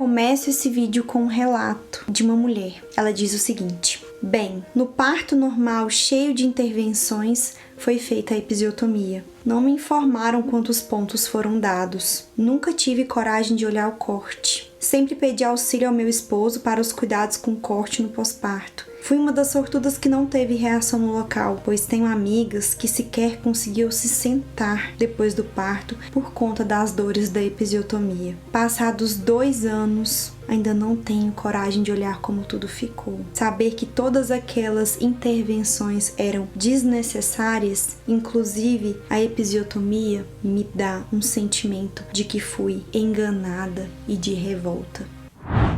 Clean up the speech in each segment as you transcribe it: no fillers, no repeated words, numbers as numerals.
começo esse vídeo com um relato de uma mulher. Ela diz o seguinte: bem, no parto normal cheio de intervenções foi feita a episiotomia. Não me informaram quantos pontos foram dados. Nunca tive coragem de olhar o corte. Sempre pedi auxílio ao meu esposo para os cuidados com o corte no pós-parto. Fui uma das sortudas que não teve reação no local, pois tenho amigas que sequer conseguiu se sentar depois do parto por conta das dores da episiotomia. Passados 2 anos, ainda não tenho coragem de olhar como tudo ficou. Saber que todas aquelas intervenções eram desnecessárias, inclusive a episiotomia, me dá um sentimento de que fui enganada e de revolta.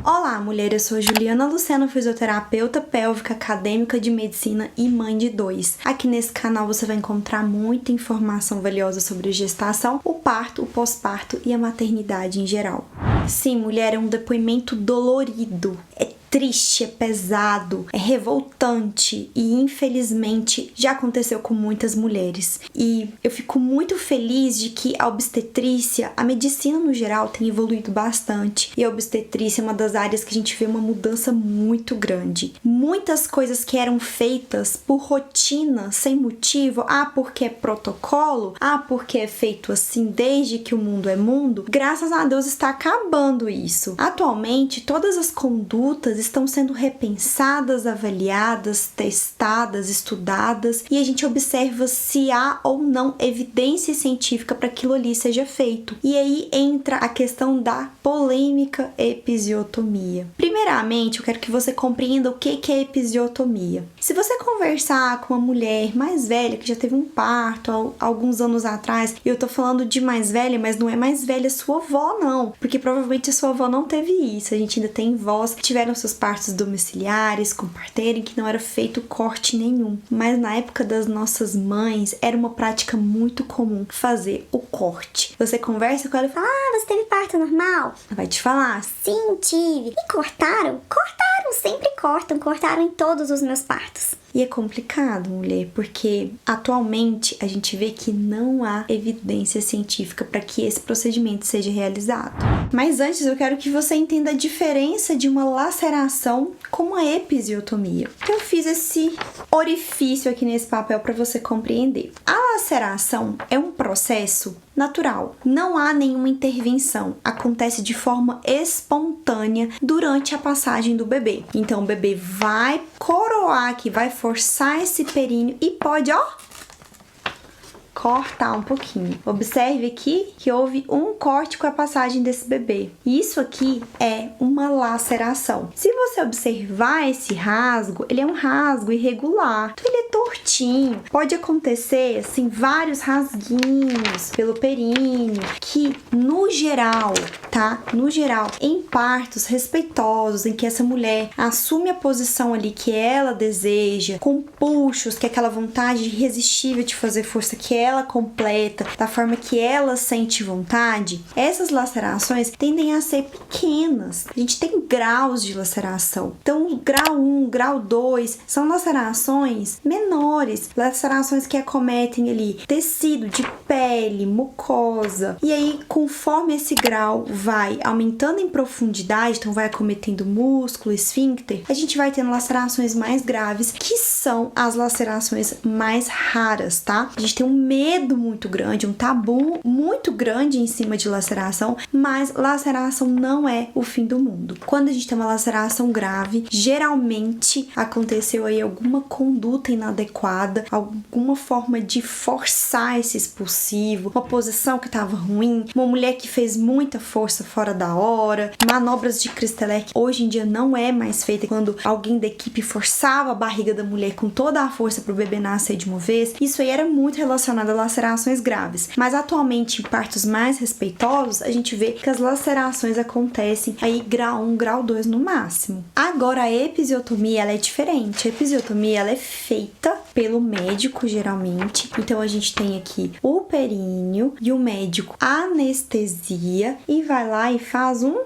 Olá, mulher, eu sou a Juliana Lucena, fisioterapeuta pélvica, acadêmica de medicina e mãe de 2. Aqui nesse canal você vai encontrar muita informação valiosa sobre gestação, o parto, o pós-parto e a maternidade em geral. Sim, mulher, é um depoimento dolorido, é triste, é pesado, é revoltante e infelizmente já aconteceu com muitas mulheres. E eu fico muito feliz de que a obstetrícia, a medicina no geral tem evoluído bastante e a obstetrícia é uma das áreas que a gente vê uma mudança muito grande. Muitas coisas que eram feitas por rotina, sem motivo, porque é protocolo, porque é feito assim desde que o mundo é mundo, graças a Deus está acabando isso. Atualmente, todas as condutas estão sendo repensadas, avaliadas, testadas, estudadas e a gente observa se há ou não evidência científica para aquilo ali seja feito. E aí entra a questão da polêmica episiotomia. Primeiramente, eu quero que você compreenda o que é episiotomia. Se você conversar com uma mulher mais velha que já teve um parto alguns anos atrás, e eu tô falando de mais velha, mas não é mais velha sua avó não, porque provavelmente a sua avó não teve isso. A gente ainda tem vós que tiveram seus partos domiciliares, com parteira, em que não era feito corte nenhum. Mas na época das nossas mães, era uma prática muito comum fazer o corte. Você conversa com ela e fala: você teve parto normal? Ela vai te falar: sim, tive. E cortaram? Cortaram, sempre cortaram em todos os meus partos. E é complicado, mulher, porque atualmente a gente vê que não há evidência científica para que esse procedimento seja realizado. Mas antes eu quero que você entenda a diferença de uma laceração com uma episiotomia. Eu fiz esse orifício aqui nesse papel para você compreender. A laceração é um processo natural, não há nenhuma intervenção, acontece de forma espontânea durante a passagem do bebê. Então o bebê vai coroar aqui, vai forçar esse períneo e pode, cortar um pouquinho. Observe aqui que houve um corte com a passagem desse bebê. Isso aqui é uma laceração. Se você observar esse rasgo, ele é um rasgo irregular. Então, ele é tortinho. Pode acontecer, assim, vários rasguinhos pelo períneo, que no geral, tá? No geral, em partos respeitosos, em que essa mulher assume a posição ali que ela deseja, com puxos, que é aquela vontade irresistível de fazer força que ela completa, da forma que ela sente vontade, essas lacerações tendem a ser pequenas. A gente tem graus de laceração. Então, grau 1, grau 2 são lacerações menores, lacerações que acometem ali tecido de pele, mucosa. E aí, conforme esse grau vai aumentando em profundidade, então vai acometendo músculo, esfíncter, a gente vai tendo lacerações mais graves, que são as lacerações mais raras, tá? A gente tem um medo muito grande, um tabu muito grande em cima de laceração, mas laceração não é o fim do mundo. Quando a gente tem uma laceração grave, geralmente aconteceu aí alguma conduta inadequada, alguma forma de forçar esse expulsivo, uma posição que estava ruim, uma mulher que fez muita força fora da hora, manobras de Christeler que hoje em dia não é mais feita, quando alguém da equipe forçava a barriga da mulher com toda a força para o bebê nascer de uma vez. Isso aí era muito relacionado a lacerações graves, mas atualmente em partos mais respeitosos a gente vê que as lacerações acontecem aí grau 1, grau 2 no máximo. Agora a episiotomia ela é diferente. A episiotomia ela é feita pelo médico geralmente, então a gente tem aqui o períneo e o médico anestesia e vai lá e faz um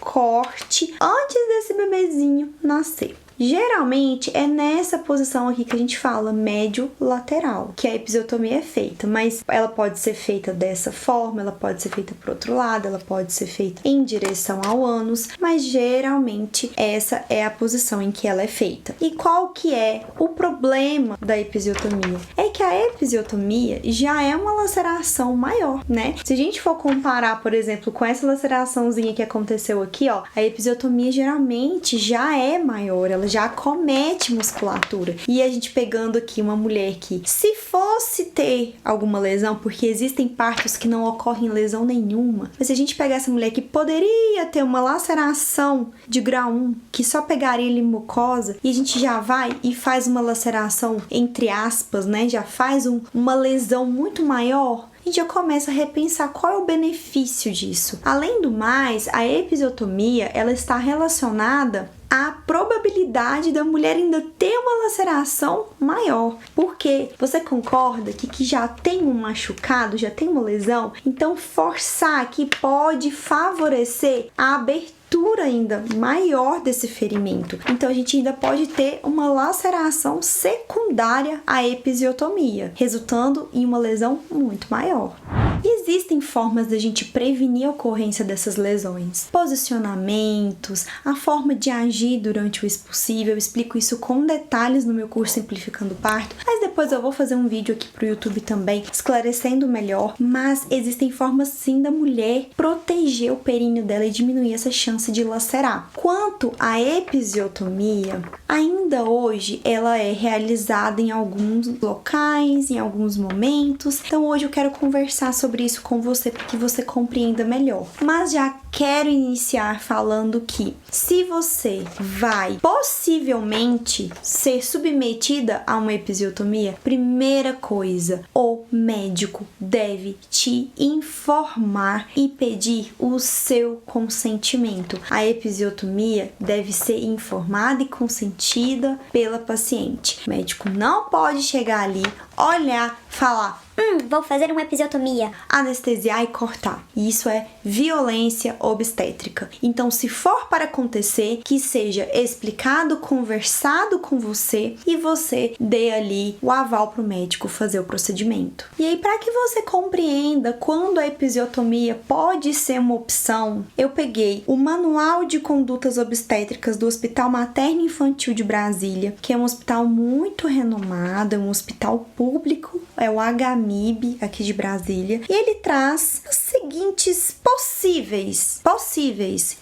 corte antes desse bebezinho nascer. Geralmente é nessa posição aqui que a gente fala médio lateral, que a episiotomia é feita, mas ela pode ser feita dessa forma, ela pode ser feita por outro lado, ela pode ser feita em direção ao ânus, mas geralmente essa é a posição em que ela é feita. E qual que é o problema da episiotomia? É que a episiotomia já é uma laceração maior, né? Se a gente for comparar, por exemplo, com essa laceraçãozinha que aconteceu aqui, ó, a episiotomia geralmente já é maior, ela já acomete musculatura. E a gente pegando aqui uma mulher que, se fosse ter alguma lesão, porque existem partos que não ocorrem lesão nenhuma, mas se a gente pegar essa mulher que poderia ter uma laceração de grau 1, que só pegaria ali mucosa, e a gente já vai e faz uma laceração, entre aspas, né, já faz uma lesão muito maior, a gente já começa a repensar qual é o benefício disso. Além do mais, a episiotomia, ela está relacionada à probabilidade da mulher ainda ter uma laceração maior. Porque você concorda que já tem um machucado, já tem uma lesão, então forçar aqui pode favorecer a abertura ainda maior desse ferimento. Então a gente ainda pode ter uma laceração secundária à episiotomia, resultando em uma lesão muito maior. E existem formas da gente prevenir a ocorrência dessas lesões. Posicionamentos, a forma de agir durante o expulsivo. Eu explico isso com detalhes no meu curso Simplificando o Parto, mas depois eu vou fazer um vídeo aqui pro YouTube também, esclarecendo melhor. Mas existem formas sim da mulher proteger o períneo dela e diminuir essa chance de lacerar. Quanto à episiotomia, ainda hoje ela é realizada em alguns locais, em alguns momentos. Então hoje eu quero conversar sobre isso com você para que você compreenda melhor. Mas já quero iniciar falando que se você vai possivelmente ser submetida a uma episiotomia, primeira coisa, o médico deve te informar e pedir o seu consentimento. A episiotomia deve ser informada e consentida pela paciente. O médico não pode chegar ali, olhar, falar: vou fazer uma episiotomia, anestesiar e cortar. Isso é violência obstétrica. Então, se for para acontecer, que seja explicado, conversado com você e você dê ali o aval para o médico fazer o procedimento. E aí, para que você compreenda quando a episiotomia pode ser uma opção, eu peguei o Manual de Condutas Obstétricas do Hospital Materno Infantil de Brasília, que é um hospital muito renomado, é um hospital público, é o HMIB aqui de Brasília, e ele traz as seguintes possíveis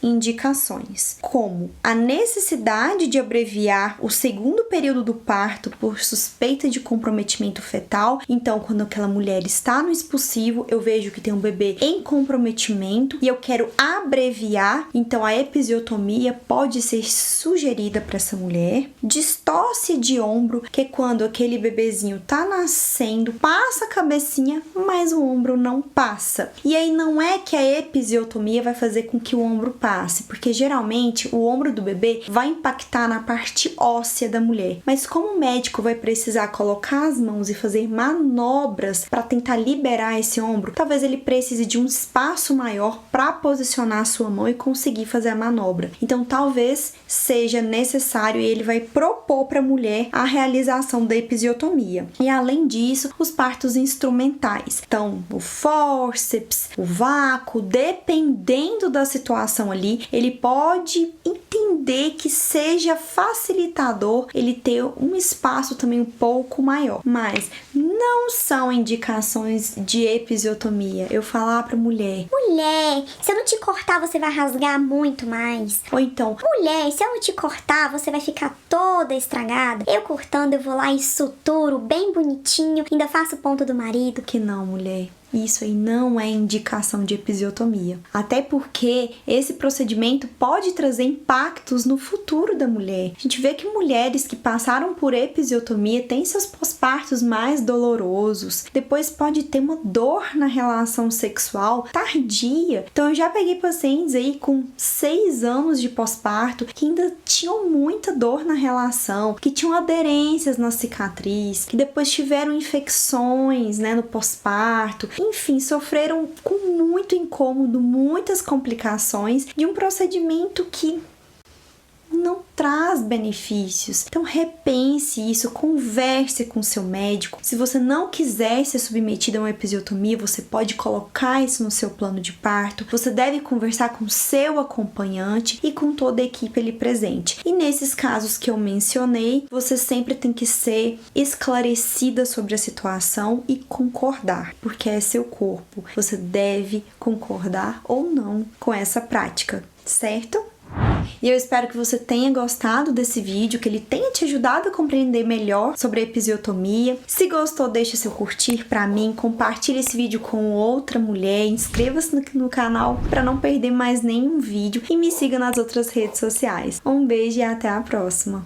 indicações, como a necessidade de abreviar o segundo período do parto por suspeita de comprometimento fetal. Então, quando aquela mulher está no expulsivo, eu vejo que tem um bebê em comprometimento e eu quero abreviar, então a episiotomia pode ser sugerida para essa mulher. Distócia de ombro, que é quando aquele bebezinho tá nascendo, passa a cabecinha, mas o ombro não passa. E aí não é que a episiotomia vai fazer com que o ombro passe, porque geralmente o ombro do bebê vai impactar na parte óssea da mulher. Mas como o médico vai precisar colocar as mãos e fazer manobras para tentar liberar esse ombro, talvez ele precise de um espaço maior para posicionar a sua mão e conseguir fazer a manobra. Então talvez seja necessário, e ele vai propor para a mulher a realização da episiotomia. E além disso, os partos instrumentais. Então, o fórceps, o vácuo, dependendo da situação ali, ele pode entender que seja facilitador ele ter um espaço também um pouco maior. Mas não são indicações de episiotomia eu falar pra mulher: mulher, se eu não te cortar, você vai rasgar muito mais. Ou então: mulher, se eu não te cortar, você vai ficar toda estragada. Eu cortando, eu vou lá e suturo bem bonitinho, ainda faço ponto do marido. Que não, mulher. Isso aí não é indicação de episiotomia. Até porque esse procedimento pode trazer impactos no futuro da mulher. A gente vê que mulheres que passaram por episiotomia têm seus pós-partos mais dolorosos. Depois pode ter uma dor na relação sexual tardia. Então eu já peguei pacientes aí com 6 anos de pós-parto que ainda tinham muita dor na relação, que tinham aderências na cicatriz, que depois tiveram infecções, né, no pós-parto. Enfim, sofreram com muito incômodo, muitas complicações de um procedimento que não traz benefícios. Então repense isso, converse com seu médico. Se você não quiser ser submetida a uma episiotomia, você pode colocar isso no seu plano de parto. Você deve conversar com seu acompanhante e com toda a equipe ali presente. E nesses casos que eu mencionei, você sempre tem que ser esclarecida sobre a situação e concordar, porque é seu corpo. Você deve concordar ou não com essa prática, certo? E eu espero que você tenha gostado desse vídeo, que ele tenha te ajudado a compreender melhor sobre a episiotomia. Se gostou, deixa seu curtir pra mim, compartilhe esse vídeo com outra mulher, inscreva-se no canal para não perder mais nenhum vídeo e me siga nas outras redes sociais. Um beijo e até a próxima!